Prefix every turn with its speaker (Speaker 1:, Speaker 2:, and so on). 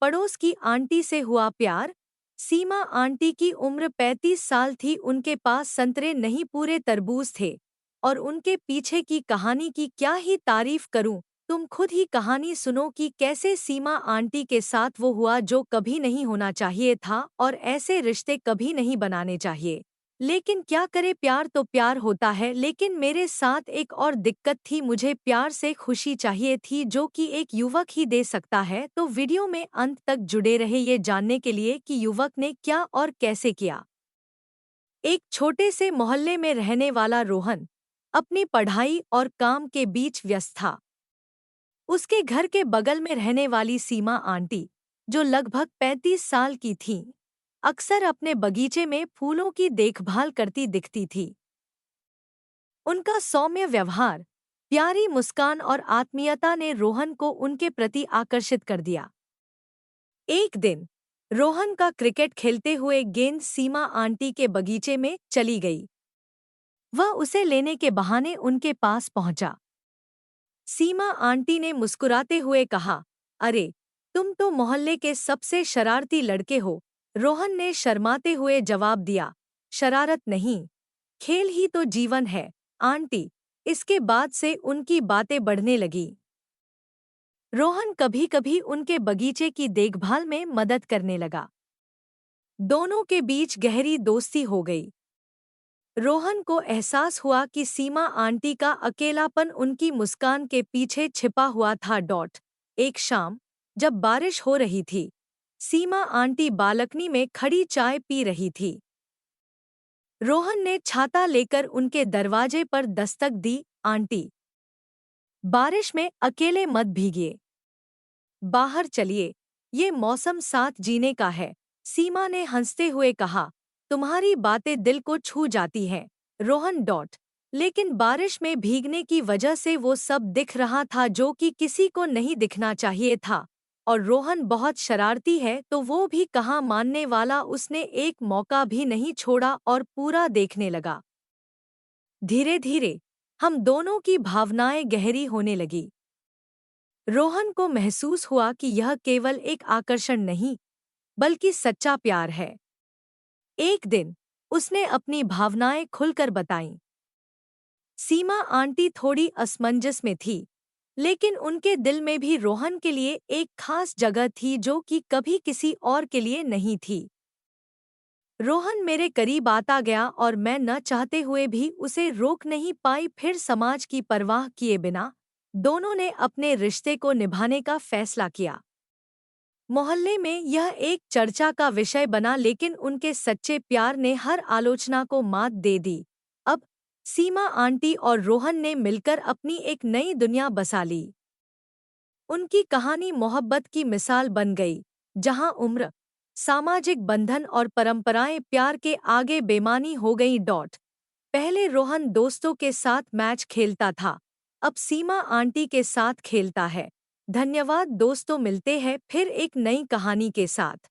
Speaker 1: पड़ोस की आंटी से हुआ प्यार। सीमा आंटी की उम्र 35 साल थी। उनके पास संतरे नहीं पूरे तरबूज थे। और उनके पीछे की कहानी की क्या ही तारीफ करूं। तुम खुद ही कहानी सुनो कि कैसे सीमा आंटी के साथ वो हुआ जो कभी नहीं होना चाहिए था और ऐसे रिश्ते कभी नहीं बनाने चाहिए। लेकिन क्या करे, प्यार तो प्यार होता है। लेकिन मेरे साथ एक और दिक्कत थी। मुझे प्यार से खुशी चाहिए थी जो कि एक युवक ही दे सकता है। तो वीडियो में अंत तक जुड़े रहे ये जानने के लिए कि युवक ने क्या और कैसे किया। एक छोटे से मोहल्ले में रहने वाला रोहन अपनी पढ़ाई और काम के बीच व्यस्त था। उसके घर के बगल में रहने वाली सीमा आंटी, जो लगभग 35 साल की थीं, अक्सर अपने बगीचे में फूलों की देखभाल करती दिखती थी। उनका सौम्य व्यवहार, प्यारी मुस्कान और आत्मीयता ने रोहन को उनके प्रति आकर्षित कर दिया। एक दिन रोहन का क्रिकेट खेलते हुए गेंद सीमा आंटी के बगीचे में चली गई। वह उसे लेने के बहाने उनके पास पहुंचा। सीमा आंटी ने मुस्कुराते हुए कहा, अरे, तुम तो मोहल्ले के सबसे शरारती लड़के हो। रोहन ने शर्माते हुए जवाब दिया, शरारत नहीं, खेल ही तो जीवन है आंटी। इसके बाद से उनकी बातें बढ़ने लगी। रोहन कभी कभी उनके बगीचे की देखभाल में मदद करने लगा। दोनों के बीच गहरी दोस्ती हो गई। रोहन को एहसास हुआ कि सीमा आंटी का अकेलापन उनकी मुस्कान के पीछे छिपा हुआ था। एक शाम जब बारिश हो रही थी, सीमा आंटी बालकनी में खड़ी चाय पी रही थी। रोहन ने छाता लेकर उनके दरवाजे पर दस्तक दी, आंटी, बारिश में अकेले मत भीगिए, बाहर चलिए, ये मौसम साथ जीने का है। सीमा ने हंसते हुए कहा, तुम्हारी बातें दिल को छू जाती हैं रोहन। लेकिन बारिश में भीगने की वजह से वो सब दिख रहा था जो कि किसी को नहीं दिखना चाहिए था। और रोहन बहुत शरारती है तो वो भी कहाँ मानने वाला। उसने एक मौका भी नहीं छोड़ा और पूरा देखने लगा। धीरे धीरे हम दोनों की भावनाएं गहरी होने लगी। रोहन को महसूस हुआ कि यह केवल एक आकर्षण नहीं, बल्कि सच्चा प्यार है। एक दिन उसने अपनी भावनाएं खुलकर बताईं। सीमा आंटी थोड़ी असमंजस में थी, लेकिन उनके दिल में भी रोहन के लिए एक खास जगह थी जो कि कभी किसी और के लिए नहीं थी। रोहन मेरे करीब आता गया और मैं न चाहते हुए भी उसे रोक नहीं पाई। फिर समाज की परवाह किए बिना दोनों ने अपने रिश्ते को निभाने का फैसला किया। मोहल्ले में यह एक चर्चा का विषय बना, लेकिन उनके सच्चे प्यार ने हर आलोचना को मात दे दी। अब सीमा आंटी और रोहन ने मिलकर अपनी एक नई दुनिया बसा ली। उनकी कहानी मोहब्बत की मिसाल बन गई, जहां उम्र, सामाजिक बंधन और परंपराएं प्यार के आगे बेमानी हो गई। पहले रोहन दोस्तों के साथ मैच खेलता था, अब सीमा आंटी के साथ खेलता है। धन्यवाद दोस्तों, मिलते हैं फिर एक नई कहानी के साथ।